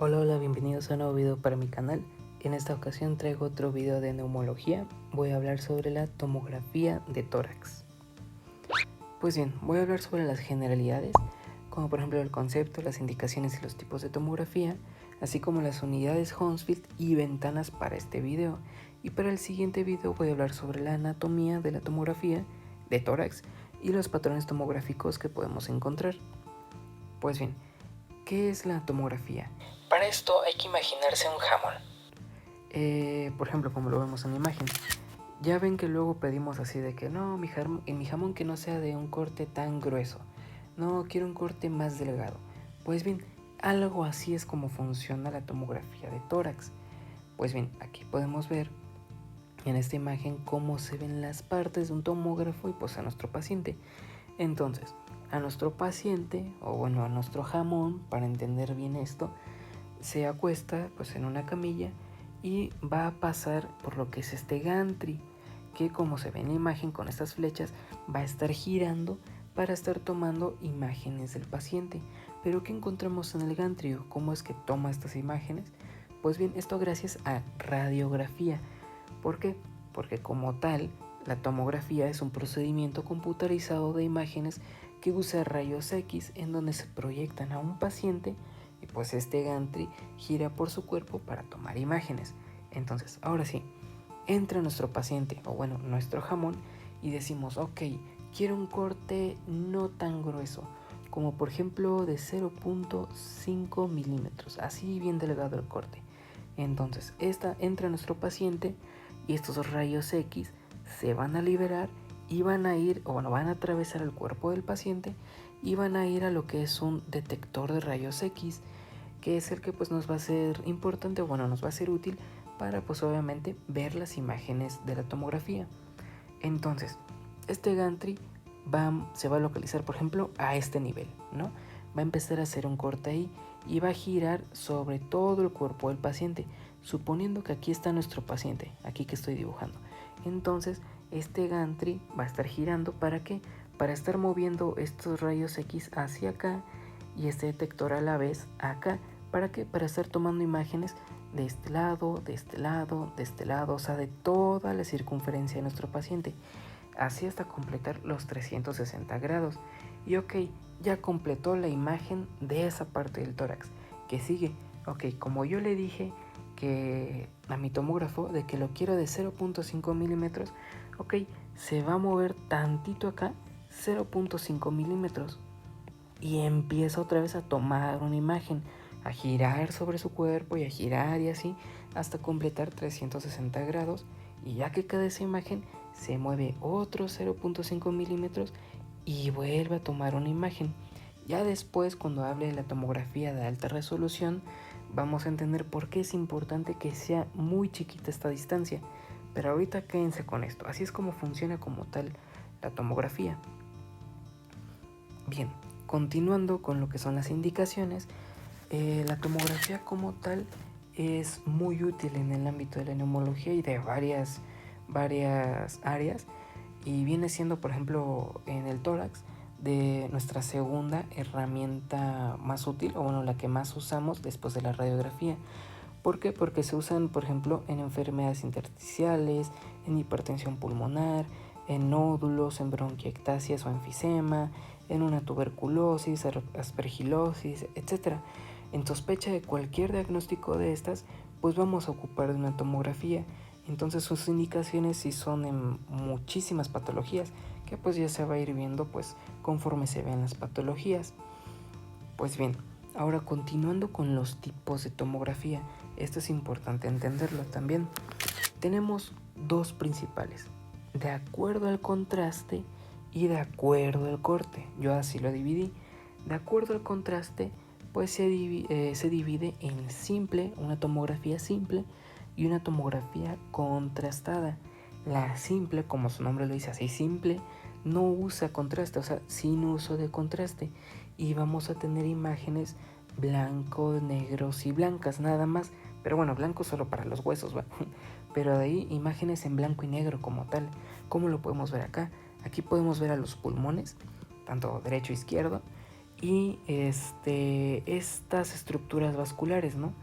Hola, bienvenidos a un nuevo video para mi canal. En esta ocasión traigo otro video de neumología. Voy a hablar sobre la tomografía de tórax. Pues bien, voy a hablar sobre las generalidades, como por ejemplo el concepto, las indicaciones y los tipos de tomografía, así como las unidades Hounsfield y ventanas para este video. Y para el siguiente video voy a hablar sobre la anatomía de la tomografía de tórax y los patrones tomográficos que podemos encontrar. Pues bien, ¿qué es la tomografía? Para esto hay que imaginarse un jamón. Por ejemplo, como lo vemos en la imagen. Ya ven que luego pedimos así de que no, en mi jamón que no sea de un corte tan grueso. No, quiero un corte más delgado. Pues bien, algo así es como funciona la tomografía de tórax. Pues bien, aquí podemos ver en esta imagen cómo se ven las partes de un tomógrafo y pues a nuestro paciente. Entonces, a nuestro paciente, o bueno, a nuestro jamón, para entender bien esto, se acuesta pues en una camilla y va a pasar por lo que es este gantry, que como se ve en la imagen con estas flechas va a estar girando para estar tomando imágenes del paciente. Pero ¿qué encontramos en el gantry? ¿Cómo es que toma estas imágenes? Pues bien, esto gracias a radiografía. ¿Por qué? Porque como tal, la tomografía es un procedimiento computarizado de imágenes que usa rayos X en donde se proyectan a un paciente y pues este gantry gira por su cuerpo para tomar imágenes. Entonces, ahora sí, entra nuestro paciente o bueno, nuestro jamón y decimos, ok, quiero un corte no tan grueso, como por ejemplo de 0.5 milímetros, así bien delgado el corte. Entonces, entra nuestro paciente y estos rayos X se van a liberar y van a ir, o bueno, van a atravesar el cuerpo del paciente y van a ir a lo que es un detector de rayos X, que es el que pues nos va a ser importante, o bueno, nos va a ser útil para pues obviamente ver las imágenes de la tomografía. Entonces, este gantry se va a localizar, por ejemplo, a este nivel, ¿no? Va a empezar a hacer un corte ahí y va a girar sobre todo el cuerpo del paciente, suponiendo que aquí está nuestro paciente, aquí que estoy dibujando. Entonces, este gantry va a estar girando, ¿para qué? Para estar moviendo estos rayos X hacia acá y este detector a la vez acá. ¿Para qué? Para estar tomando imágenes de este lado, de este lado, de este lado, o sea, de toda la circunferencia de nuestro paciente, así hasta completar los 360 grados. Y ok, ya completó la imagen de esa parte del tórax. ¿Qué sigue? Ok, como yo le dije que a mi tomógrafo de que lo quiero de 0.5 milímetros, ok, se va a mover tantito acá, 0.5 milímetros, y empieza otra vez a tomar una imagen, a girar sobre su cuerpo y a girar y así hasta completar 360 grados. Y ya que cada esa imagen se mueve otros 0.5 milímetros y vuelve a tomar una imagen. Ya después, cuando hable de la tomografía de alta resolución, vamos a entender por qué es importante que sea muy chiquita esta distancia. Pero ahorita quédense con esto, así es como funciona como tal la tomografía. Bien, continuando con lo que son las indicaciones, la tomografía como tal es muy útil en el ámbito de la neumología y de varias áreas, y viene siendo, por ejemplo, en el tórax de nuestra segunda herramienta más útil, o bueno, la que más usamos después de la radiografía. ¿Por qué? Porque se usan, por ejemplo, en enfermedades intersticiales, en hipertensión pulmonar, en nódulos, en bronquiectasias o enfisema, en una tuberculosis, aspergilosis, etc. En sospecha de cualquier diagnóstico de estas, pues vamos a ocupar de una tomografía. Entonces sus indicaciones sí son en muchísimas patologías, que pues ya se va a ir viendo pues conforme se vean las patologías. Pues bien, ahora continuando con los tipos de tomografía, esto es importante entenderlo también. Tenemos dos principales, de acuerdo al contraste y de acuerdo al corte. Yo así lo dividí. De acuerdo al contraste, pues se divide en simple, una tomografía simple y una tomografía contrastada. La simple, como su nombre lo dice, así simple, no usa contraste, o sea, sin uso de contraste. Y vamos a tener imágenes blancos, negros y blancas nada más. Pero bueno, blanco solo para los huesos, ¿va? Pero de ahí imágenes en blanco y negro como tal. ¿Cómo lo podemos ver acá? Aquí podemos ver a los pulmones, tanto derecho e izquierdo, y estas estructuras vasculares, ¿no?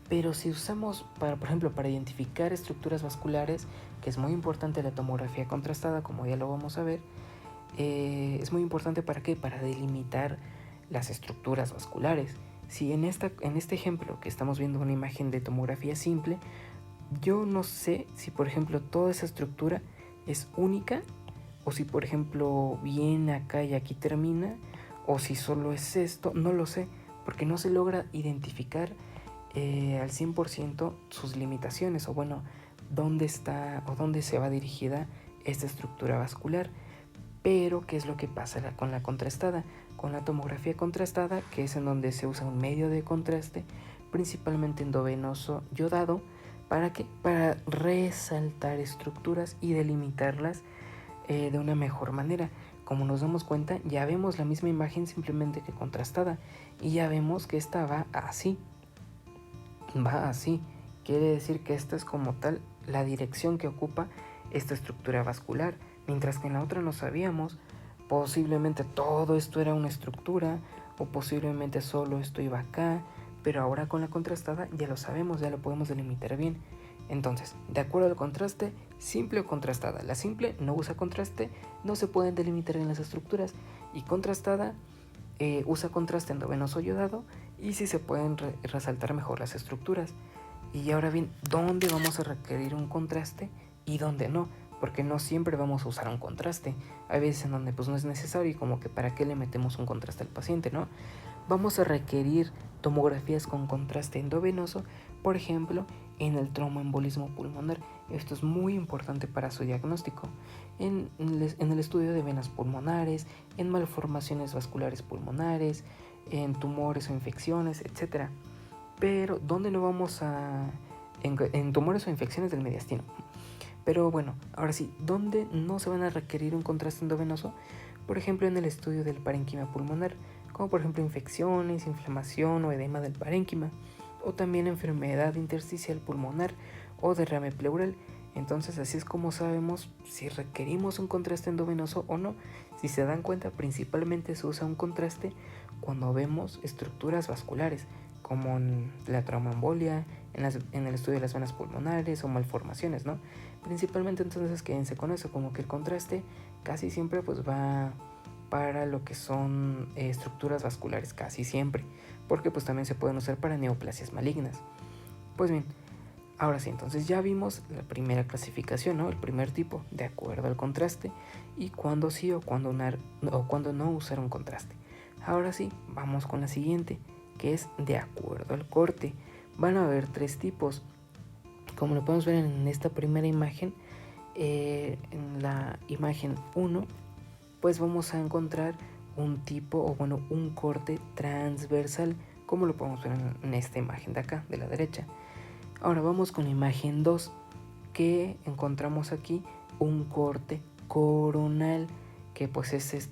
Pero si usamos, por ejemplo, para identificar estructuras vasculares, que es muy importante la tomografía contrastada, como ya lo vamos a ver, es muy importante ¿para qué? Para delimitar las estructuras vasculares. Si en este ejemplo que estamos viendo una imagen de tomografía simple, yo no sé si por ejemplo toda esa estructura es única o si por ejemplo viene acá y aquí termina, o si solo es esto, no lo sé, porque no se logra identificar al 100% sus limitaciones, o bueno, dónde está o dónde se va dirigida esta estructura vascular. Pero, ¿qué es lo que pasa con la contrastada? Con la tomografía contrastada, que es en donde se usa un medio de contraste, principalmente endovenoso yodado, ¿para qué? Para resaltar estructuras y delimitarlas de una mejor manera. Como nos damos cuenta, ya vemos la misma imagen simplemente que contrastada, y ya vemos que esta va así. Quiere decir que esta es como tal la dirección que ocupa esta estructura vascular, mientras que en la otra no sabíamos. Posiblemente todo esto era una estructura, o posiblemente solo esto iba acá, pero ahora con la contrastada ya lo sabemos, ya lo podemos delimitar bien. Entonces, de acuerdo al contraste, simple o contrastada. La simple no usa contraste, no se pueden delimitar en las estructuras, y contrastada usa contraste endovenoso yodado y sí se pueden resaltar mejor las estructuras. Y ahora bien, ¿dónde vamos a requerir un contraste y dónde no? Porque no siempre vamos a usar un contraste. Hay veces en donde pues no es necesario, y como que para qué le metemos un contraste al paciente, ¿no? Vamos a requerir tomografías con contraste endovenoso, por ejemplo, en el tromboembolismo pulmonar. Esto es muy importante para su diagnóstico. En el estudio de venas pulmonares, en malformaciones vasculares pulmonares, en tumores o infecciones, etc. Pero, ¿dónde no vamos a...? En tumores o infecciones del mediastino. Pero bueno, ahora sí, ¿dónde no se van a requerir un contraste endovenoso? Por ejemplo, en el estudio del parénquima pulmonar, como por ejemplo infecciones, inflamación o edema del parénquima, o también enfermedad intersticial pulmonar o derrame pleural. Entonces así es como sabemos si requerimos un contraste endovenoso o no. Si se dan cuenta, principalmente se usa un contraste cuando vemos estructuras vasculares, como en la traumaembolia, en el estudio de las venas pulmonares o malformaciones, ¿no? Principalmente entonces quédense con eso, como que el contraste casi siempre pues va para lo que son estructuras vasculares, casi siempre, porque pues también se pueden usar para neoplasias malignas. Pues bien, ahora sí, entonces ya vimos la primera clasificación, ¿no? El primer tipo, de acuerdo al contraste, y cuándo sí o cuándo no usar un contraste. Ahora sí, vamos con la siguiente, que es de acuerdo al corte. Van a haber tres tipos. Como lo podemos ver en esta primera imagen, en la imagen 1, pues vamos a encontrar un tipo, o bueno, un corte transversal, como lo podemos ver en esta imagen de acá, de la derecha. Ahora vamos con la imagen 2, que encontramos aquí un corte coronal, que pues es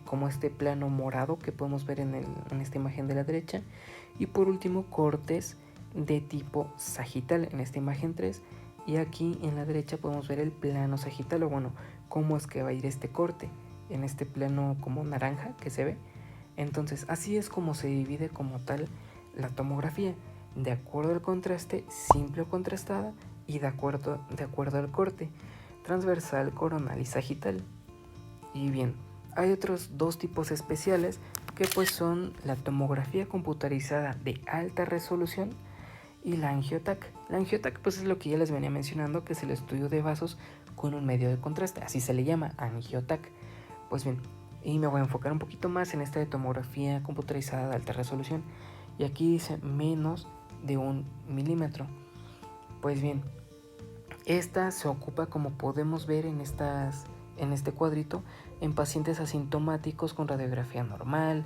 como este plano morado que podemos ver en esta imagen de la derecha. Y por último, cortes de tipo sagital en esta imagen 3, y aquí en la derecha podemos ver el plano sagital, o bueno, cómo es que va a ir este corte en este plano como naranja que se ve. Entonces así es como se divide como tal la tomografía, de acuerdo al contraste, simple o contrastada, y de acuerdo al corte, transversal, coronal y sagital. Y bien, hay otros dos tipos especiales, que pues son la tomografía computarizada de alta resolución y la angiotac. La angiotac pues es lo que ya les venía mencionando, que es el estudio de vasos con un medio de contraste, así se le llama, angiotac. Pues bien, y me voy a enfocar un poquito más en esta de tomografía computarizada de alta resolución, y aquí dice menos de 1 milímetro. Pues bien, esta se ocupa, como podemos ver en este cuadrito, en pacientes asintomáticos con radiografía normal,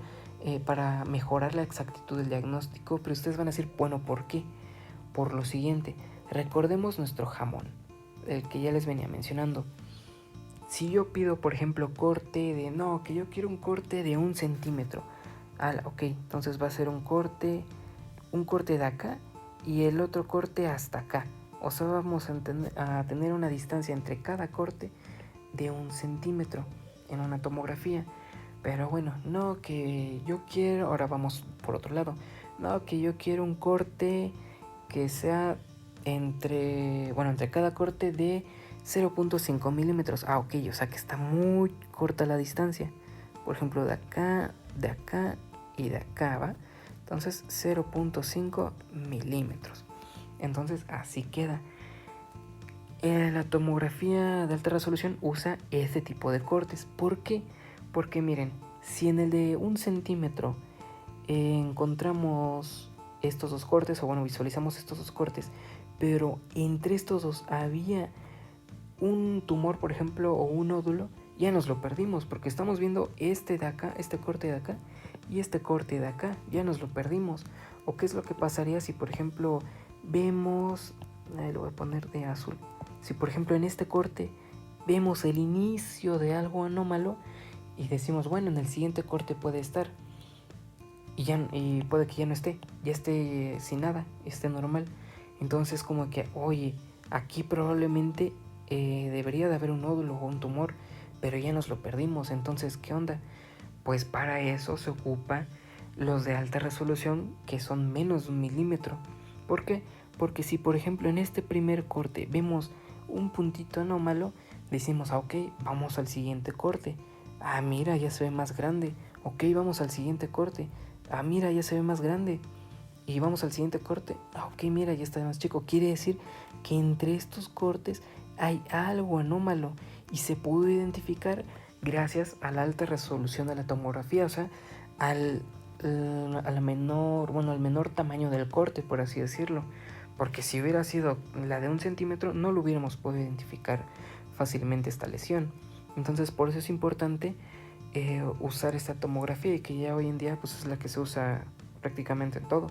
para mejorar la exactitud del diagnóstico. Pero ustedes van a decir, bueno, ¿por qué? Por lo siguiente, recordemos nuestro jamón, el que ya les venía mencionando. Si yo pido, por ejemplo, corte de, no, que yo quiero un corte de 1 centímetro. Ok, entonces va a ser un corte de acá y el otro corte hasta acá. O sea, vamos a tener una distancia entre cada corte de 1 centímetro en una tomografía. Pero bueno, no que yo quiero, ahora vamos por otro lado, no que yo quiero un corte que sea entre cada corte de 0.5 milímetros. Ah, ok, o sea que está muy corta la distancia. Por ejemplo, de acá y de acá, ¿va? Entonces 0.5 milímetros. Entonces así queda. La tomografía de alta resolución usa este tipo de cortes. ¿Por qué? Porque miren, si en el de 1 centímetro encontramos estos dos cortes, o bueno, visualizamos estos dos cortes, pero entre estos dos había un tumor, por ejemplo, o un nódulo, ya nos lo perdimos, porque estamos viendo este de acá, este corte de acá, y este corte de acá, ya nos lo perdimos. ¿O qué es lo que pasaría si, por ejemplo, vemos, lo voy a poner de azul, si por ejemplo en este corte vemos el inicio de algo anómalo y decimos, bueno, en el siguiente corte puede estar, y puede que ya no esté, ya esté sin nada, esté normal. Entonces como que, oye, aquí probablemente debería de haber un nódulo o un tumor, pero ya nos lo perdimos. Entonces, ¿qué onda? Pues para eso se ocupa los de alta resolución, que son menos de 1 milímetro. ¿Por qué? Porque si por ejemplo en este primer corte vemos un puntito anómalo, decimos, ah, ok, vamos al siguiente corte. Ah, mira, ya se ve más grande. Ok, vamos al siguiente corte. Ah, mira, ya se ve más grande. Y vamos al siguiente corte. Ah, ok, mira, ya está más chico. Quiere decir que entre estos cortes hay algo anómalo y se pudo identificar gracias a la alta resolución de la tomografía, o sea, al menor tamaño del corte, por así decirlo. Porque si hubiera sido la de 1 centímetro, no lo hubiéramos podido identificar fácilmente esta lesión. Entonces, por eso es importante usar esta tomografía, y que ya hoy en día pues es la que se usa prácticamente en todo,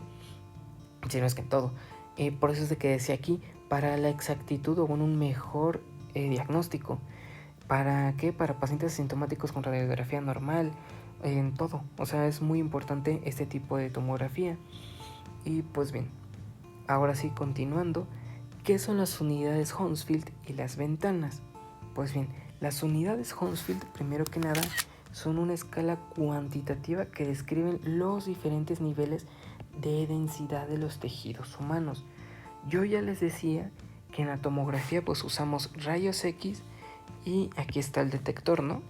si no es que en todo. Por eso es de que decía aquí, para la exactitud o un mejor diagnóstico. ¿Para qué? Para pacientes asintomáticos con radiografía normal, en todo. O sea, es muy importante este tipo de tomografía. Y pues bien, ahora sí, continuando, ¿qué son las unidades Hounsfield y las ventanas? Pues bien, las unidades Hounsfield, primero que nada, son una escala cuantitativa que describen los diferentes niveles de densidad de los tejidos humanos. Yo ya les decía que en la tomografía pues usamos rayos X, y aquí está el detector, ¿no?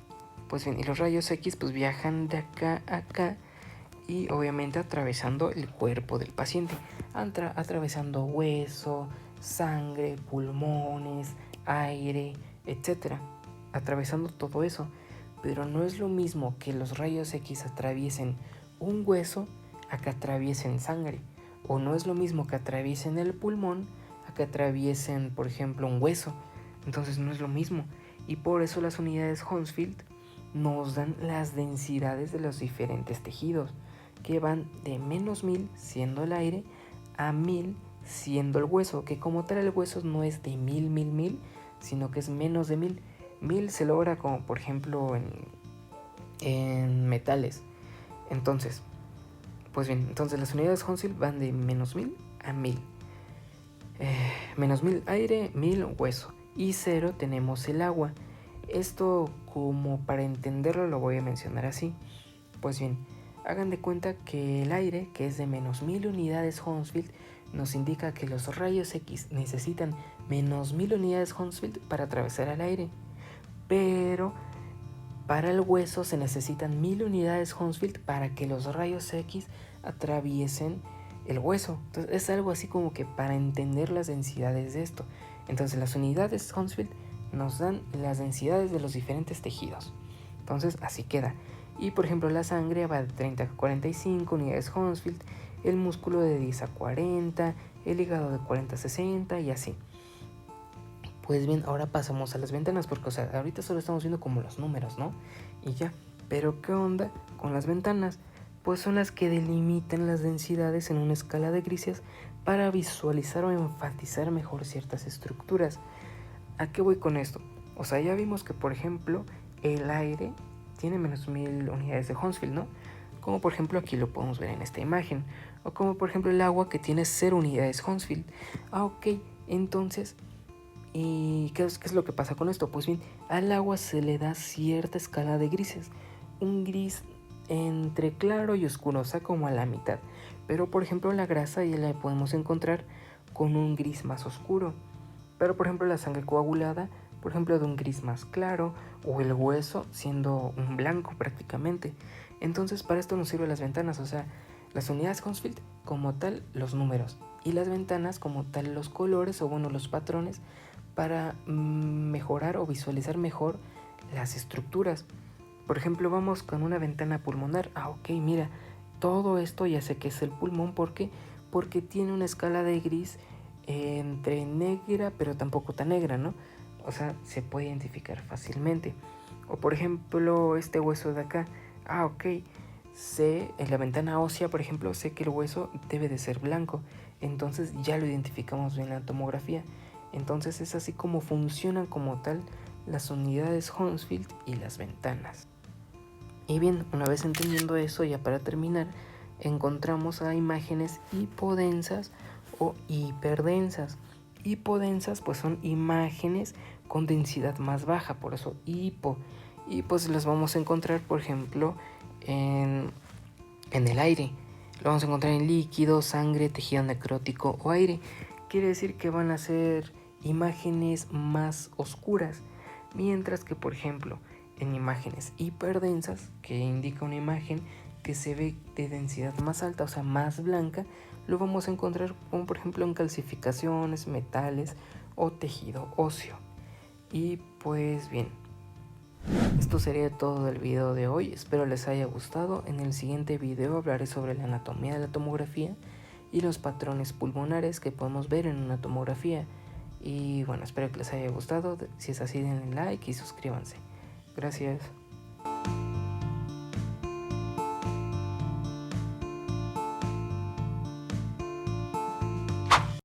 Pues bien, y los rayos X pues viajan de acá a acá, y obviamente atravesando el cuerpo del paciente, atravesando hueso, sangre, pulmones, aire, etcétera, atravesando todo eso. Pero no es lo mismo que los rayos X atraviesen un hueso a que atraviesen sangre, o no es lo mismo que atraviesen el pulmón a que atraviesen, por ejemplo, un hueso. Entonces no es lo mismo, y por eso las unidades Hounsfield nos dan las densidades de los diferentes tejidos, que van de -1000 siendo el aire a 1000 siendo el hueso, que como tal el hueso no es de 1000, sino que es menos de 1000. 1000 se logra como por ejemplo en metales. Entonces, pues bien, entonces las unidades Hounsfield van de -1000 a 1000. -1000 aire, 1000 hueso, y 0 tenemos el agua. Esto, como para entenderlo, lo voy a mencionar así. Pues bien, hagan de cuenta que el aire, que es de -1000 unidades Hounsfield, nos indica que los rayos X necesitan -1000 unidades Hounsfield para atravesar el aire. Pero para el hueso se necesitan 1000 unidades Hounsfield para que los rayos X atraviesen el hueso. Entonces es algo así como que para entender las densidades de esto. Entonces las unidades Hounsfield nos dan las densidades de los diferentes tejidos. Entonces así queda. Y por ejemplo la sangre va de 30 a 45 unidades Hounsfield, el músculo de 10 a 40, el hígado de 40 a 60 y así. Pues bien, ahora pasamos a las ventanas, porque o sea, ahorita solo estamos viendo como los números, ¿no? Y ya. Pero ¿qué onda con las ventanas? Pues son las que delimitan las densidades en una escala de grises para visualizar o enfatizar mejor ciertas estructuras. ¿A qué voy con esto? O sea, ya vimos que, por ejemplo, el aire tiene -1000 unidades de Hounsfield, ¿no? Como por ejemplo aquí lo podemos ver en esta imagen. O como por ejemplo el agua, que tiene 0 unidades Hounsfield. Ah, ok, entonces, ¿y qué es lo que pasa con esto? Pues bien, al agua se le da cierta escala de grises. un gris entre claro y oscuro, o sea, como a la mitad. Pero por ejemplo la grasa ya la podemos encontrar con un gris más oscuro. Pero por ejemplo la sangre coagulada, por ejemplo de un gris más claro, o el hueso siendo un blanco prácticamente. Entonces para esto nos sirven las ventanas, o sea, las unidades Hounsfield como tal los números y las ventanas como tal los colores o bueno los patrones para mejorar o visualizar mejor las estructuras. Por ejemplo, vamos con una ventana pulmonar. Ok, mira, todo esto ya sé que es el pulmón. ¿Por qué? Porque tiene una escala de gris entre negra, pero tampoco tan negra, ¿no? O sea, se puede identificar fácilmente. O por ejemplo, este hueso de acá. Ok, sé, en la ventana ósea, por ejemplo, sé que el hueso debe de ser blanco. Entonces ya lo identificamos bien en la tomografía. Entonces es así como funcionan como tal las unidades Hounsfield y las ventanas. Y bien, una vez entendiendo eso, ya para terminar, encontramos a imágenes hipodensas o hiperdensas. Hipodensas pues son imágenes con densidad más baja, por eso hipo. Y pues las vamos a encontrar, por ejemplo, en el aire. Lo vamos a encontrar en líquido, sangre, tejido necrótico o aire. Quiere decir que van a ser imágenes más oscuras. Mientras que, por ejemplo, en imágenes hiperdensas, que indica una imagen que se ve de densidad más alta, o sea, más blanca, lo vamos a encontrar como por ejemplo en calcificaciones, metales o tejido óseo. Y pues bien, esto sería todo del video de hoy, espero les haya gustado. En el siguiente video hablaré sobre la anatomía de la tomografía y los patrones pulmonares que podemos ver en una tomografía. Y bueno, espero que les haya gustado, si es así denle like y suscríbanse. Gracias.